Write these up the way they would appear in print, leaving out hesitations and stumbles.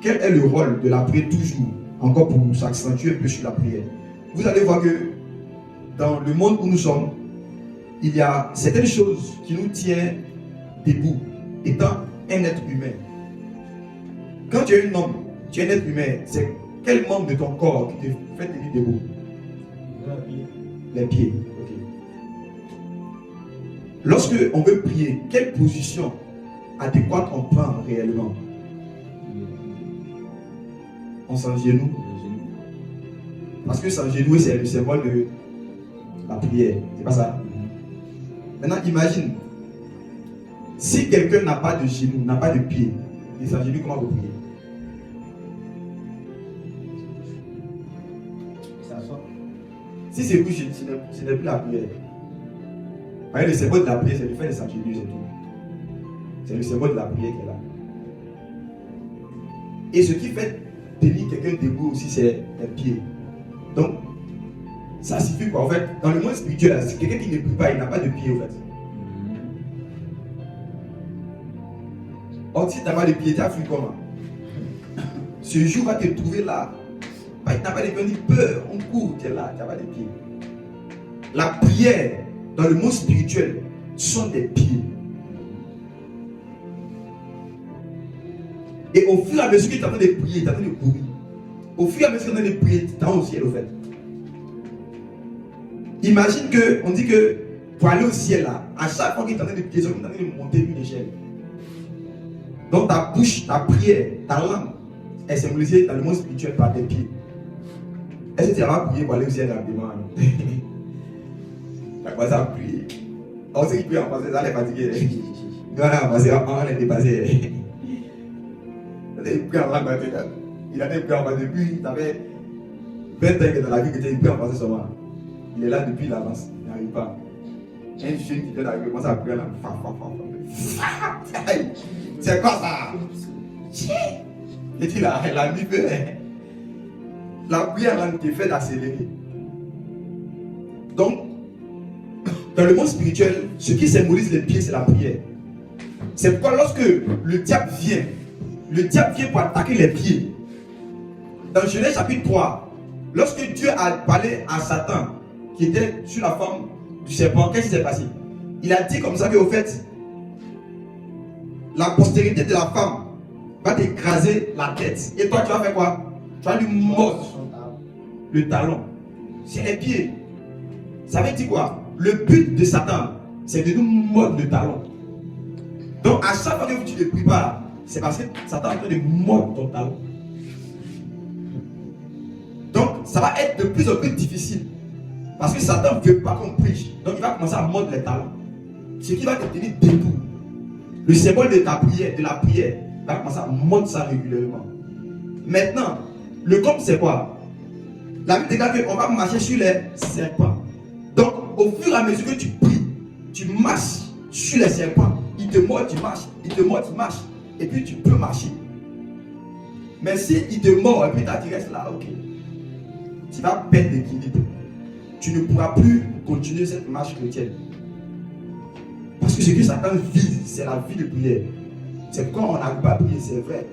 quel est le rôle de la prière toujours, encore pour s'accentuer un peu sur la prière. Vous allez voir que dans le monde où nous sommes, il y a certaines choses qui nous tiennent debout, étant un être humain. Quand tu es un homme, tu es un être humain, c'est quel membre de ton corps qui te fait tenir debout? Les pieds. Okay. Lorsque on veut prier, quelle position adéquate on prend réellement? On s'engenouille. Parce que s'engenouiller, c'est le symbole de la prière. C'est pas ça? Maintenant, imagine, si quelqu'un n'a pas de genoux, n'a pas de pied, il s'engenouille, comment vous priez? Si c'est vous, ce n'est plus la prière. Voyez, le symbole de la prière, c'est le fait de s'engenouiller, c'est tout. C'est le symbole de la prière qui est là. Et ce qui fait tenir quelqu'un debout aussi, c'est les pieds. Donc, ça suffit quoi? En fait, dans le monde spirituel, c'est quelqu'un qui ne prie pas, il n'a pas de pied en fait. Or, si tu n'as pas de pied, tu as fui comment? Ce jour va te trouver là. Tu n'as pas de pied, on dit peur, on court, tu es là, tu n'as pas de pied. La prière, dans le monde spirituel, sont des pieds. Et au fur et à mesure que tu es en train de prier, tu es en train de courir. Au fur et à mesure que tu es en train de prier, tu es au ciel au fait. Imagine que, on dit que pour aller au ciel là, à chaque fois que tu es en train de prier, tu es en train de monter une échelle. Donc ta bouche, ta prière, ta langue est symbolisée dans le monde spirituel par tes pieds. Est-ce que tu vas prier pour aller au ciel rapidement? Tu as commencé à prier. On sait qu'il peut en passer, ça les fatiguer. Il va en passer, on les dépasser. Il a pris en langue, il a pris en passer depuis, il avait 20 ans que dans la vie que tu as pris en passer seulement. Il est là depuis l'avance, il n'arrive pas. Un jeune qui vient d'arriver, commence à prier là. C'est quoi ça? Et tu l'as mis peu. La prière te fait d'accélérer. Donc, dans le monde spirituel, ce qui symbolise les pieds, c'est la prière. C'est pourquoi lorsque le diable vient pour attaquer les pieds. Dans Genèse chapitre 3, lorsque Dieu a parlé à Satan, qui était sur la forme du serpent, qu'est-ce qui s'est passé? Il a dit comme ça qu'au fait, la postérité de la femme va t'écraser la tête. Et toi, tu vas faire quoi? Tu vas lui mordre le talon. C'est les pieds. Ça veut dire quoi? Le but de Satan, c'est de nous mordre le talon. Donc, à chaque fois que tu ne pries pas, c'est parce que Satan est en train de mordre ton talon. Donc, ça va être de plus en plus difficile. Parce que Satan ne veut pas qu'on prie. Donc, il va commencer à mordre les talons. Ce qui va te tenir debout. Le symbole de ta prière, de la prière, va commencer à mordre ça régulièrement. Maintenant, le comble, c'est quoi? La Bible déclare qu'on va marcher sur les serpents. Donc, au fur et à mesure que tu pries, tu marches sur les serpents. Il te mord, tu marches. Il te mord, tu marches. Et puis, tu peux marcher. Mais si il te mord et puis tu restes là, ok. Tu vas perdre l'équilibre. Tu ne pourras plus continuer cette marche chrétienne. Parce que ce que Satan vise, c'est la vie de prière. C'est quand on n'arrive pas à prier, c'est vrai.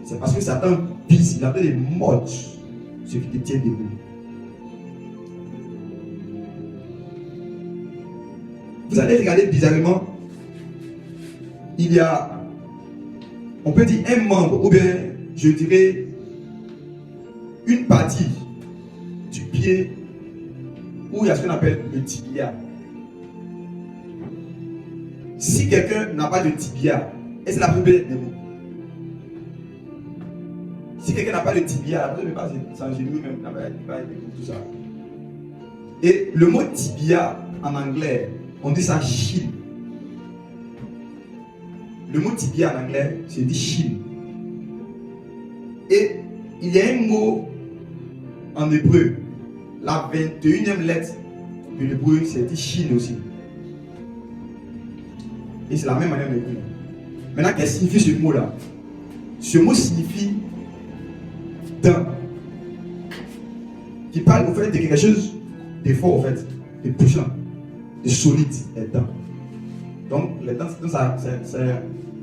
C'est parce que Satan vise, il a des modes, ce qui te tient debout. Vous allez regarder bizarrement, il y a, on peut dire un membre, ou bien je dirais une partie du pied où il y a ce qu'on appelle le tibia. Si quelqu'un n'a pas de tibia, est-ce que la personne peut être debout? Si quelqu'un n'a pas de tibia, la personne ne peut pas s'engenouiller même, n'a pas être debout, tout ça. Et le mot tibia en anglais, on dit ça shin. Le mot tibia en anglais, c'est dit shin. Et il y a un mot en hébreu, la 21e lettre de l'hébreu, c'est dit shin aussi. Et c'est la même manière de l'écrire. Maintenant, qu'est-ce que signifie ce mot-là? Ce mot signifie dent. Qui parle au fait de quelque chose de fort, au fait, de puissant, de solide, les dents. Donc, les dents, c'est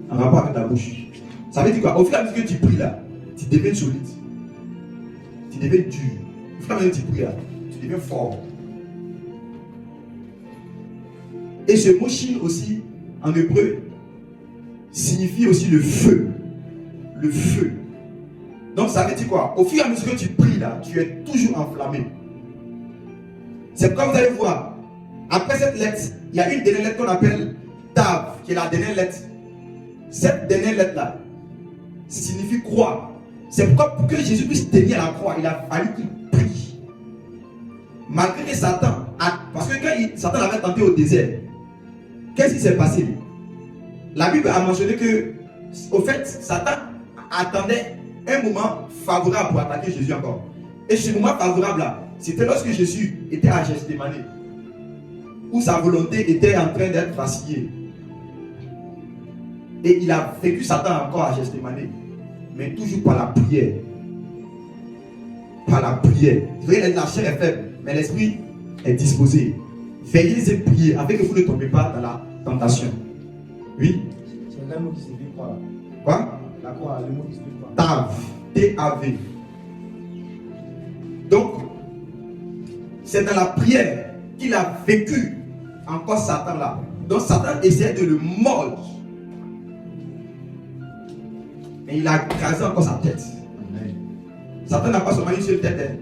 en rapport avec ta bouche. Ça veut dire quoi? Au fur et à mesure que tu pries là, tu deviens solide. Tu deviens dur. Il faut même tu pries, tu deviens fort. Et ce mot Shin aussi, en hébreu, signifie aussi le feu. Le feu. Donc ça veut dire quoi? Au fur et à mesure que tu pries là, tu es toujours enflammé. C'est comme vous allez voir. Après cette lettre, il y a une dernière lettre qu'on appelle Tav, qui est la dernière lettre. Cette dernière lettre là signifie croix. C'est pourquoi pour que Jésus puisse tenir la croix, il a fallu qu'il prie. Malgré que Satan, parce que quand Satan l'avait tenté au désert, qu'est-ce qui s'est passé? La Bible a mentionné que, au fait, Satan attendait un moment favorable pour attaquer Jésus encore. Et ce moment favorable là, c'était lorsque Jésus était à Gethsémani, où sa volonté était en train d'être vacillée. Et il a vécu Satan encore à Gethsémani, mais toujours par la prière. Par la prière. Vous voyez, la chair est faible, mais l'esprit est disposé. Veillez et priez afin que vous ne tombez pas dans la tentation. Oui? C'est un mot qui se dit quoi? Quoi? La croix, le mot qui se dit quoi? Tav. T-A-V. Donc, c'est dans la prière qu'il a vécu encore Satan là. Donc Satan essayait de le mordre. Mais il a écrasé encore sa tête. Amen. Satan n'a pas seulement une seule tête. Hein.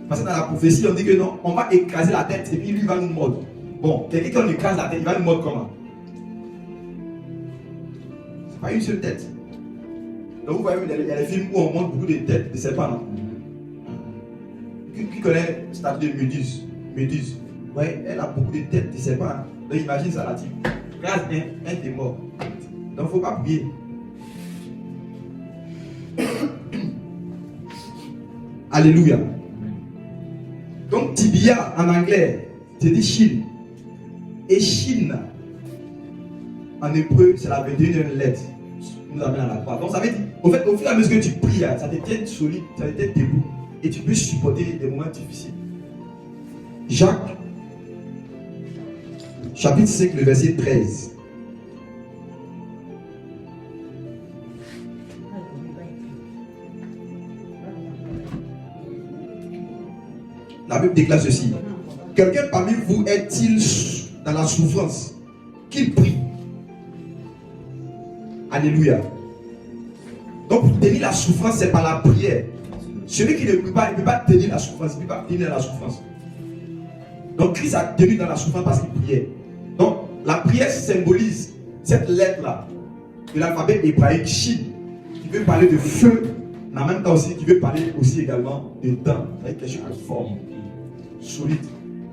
Parce que dans la prophétie, on dit que non, on va écraser la tête et puis lui va nous mordre. Bon, quelqu'un qui on écrase la tête, il va nous mordre comment? C'est pas une seule tête. Donc vous voyez, il y a des films où on montre beaucoup de têtes de serpents, non? Qui connaît le statut de Méduse? Méduse. Ouais, elle a beaucoup de têtes de serpents. Donc imagine ça là-dessus. Grâce un t'es mort. Donc il ne faut pas prier. Alléluia. Donc tibia en anglais, c'est dit Shin. Et Shin en hébreu, c'est la 21e lettre. Nous amène à la croix. Donc ça veut dire, au fait, au fur et à mesure que tu pries, ça te tient solide, ça te tient debout. Et tu peux supporter des moments difficiles. Jacques, chapitre 5, le verset 13. La Bible déclare ceci. Quelqu'un parmi vous est-il dans la souffrance? Qu'il prie. Alléluia. Donc pour tenir la souffrance, c'est par la prière. Celui qui ne prie pas, il ne peut pas tenir la souffrance. Il ne peut pas tenir la souffrance. Donc Christ a tenu dans la souffrance parce qu'il priait. Donc la prière symbolise cette lettre-là de l'alphabet hébraïque Shin, qui veut parler de feu, mais en même temps aussi qui veut parler aussi également de dents, avec quelque chose de fort, solide.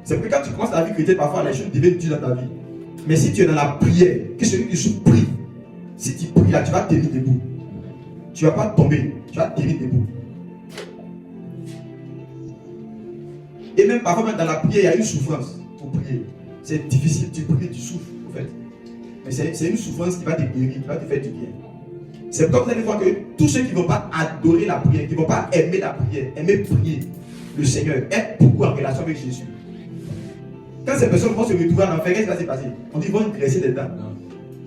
C'est pour que quand tu commences ta vie chrétienne, parfois les choses deviennent dures dans ta vie. Mais si tu es dans la prière, que celui qui souffre prie, si tu pries là, tu vas tenir debout. Tu ne vas pas tomber, tu vas tenir debout. Et même parfois, même dans la prière, il y a une souffrance pour prier. C'est difficile, tu pries, tu souffres, en fait. Mais c'est une souffrance qui va te guérir, qui va te faire du bien. C'est comme vous allez voir que tous ceux qui ne vont pas adorer la prière, qui ne vont pas aimer la prière, aimer prier le Seigneur, être beaucoup en relation avec Jésus. Quand ces personnes vont se retrouver en enfer, qu'est-ce qui va se passer? On dit qu'ils vont graisser les dents.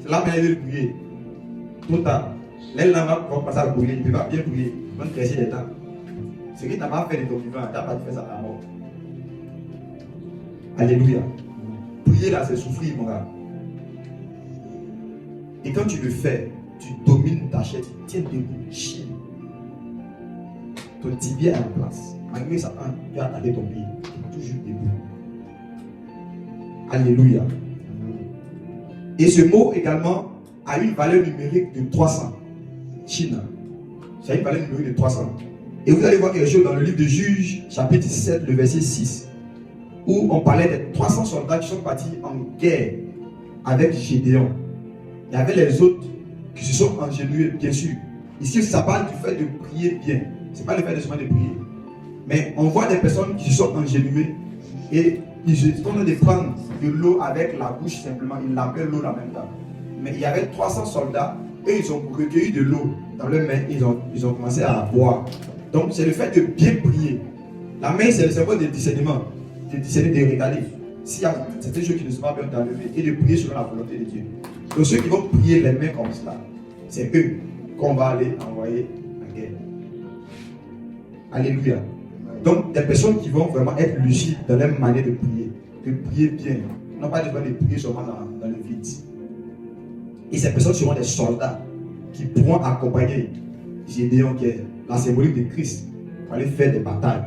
C'est là où elles veulent prier. Trop tard. Les langues vont passer à brûler, ils ne peuvent pas bien brûler. Ils vont graisser les dents. Ce que tu n'as pas fait de ton vivant, tu n'as pas fait ça à la mort. Alléluia. Prier là, c'est souffrir, mon gars. Et quand tu le fais, tu domines ta chair, tu tiens debout, chine. Ton tibia est en place. Malgré ça, tu as attaqué ton pied. Tu es toujours debout. Alléluia. Et ce mot également a une valeur numérique de 300. Chine. C'est une valeur numérique de 300. Et vous allez voir quelque chose dans le livre de Juges, chapitre 7, le verset 6. Où on parlait des 300 soldats qui sont partis en guerre avec Gédéon. Il y avait les autres qui se sont engenouillés, bien sûr. Ici, ça parle du fait de prier bien. Ce n'est pas le fait de seulement de prier. Mais on voit des personnes qui se sont engenouillées et ils sont en train de prendre de l'eau avec la bouche simplement. Ils l'appellent l'eau en même temps. Mais il y avait 300 soldats et ils ont recueilli de l'eau dans leurs mains. Ils ont commencé à boire. Donc, c'est le fait de bien prier. La main, c'est le symbole de discernement. De discerner, de regarder. S'il y a certaines choses qui ne sont pas bien d'enlever et de prier selon la volonté de Dieu. Donc ceux qui vont prier les mains comme cela, c'est eux qu'on va aller envoyer en guerre. Alléluia. Donc, des personnes qui vont vraiment être lucides dans leur manière de prier bien. Non pas besoin de prier seulement dans le vide. Et ces personnes seront des soldats qui pourront accompagner Gédéon, qui est la symbolique de Christ, pour aller faire des batailles.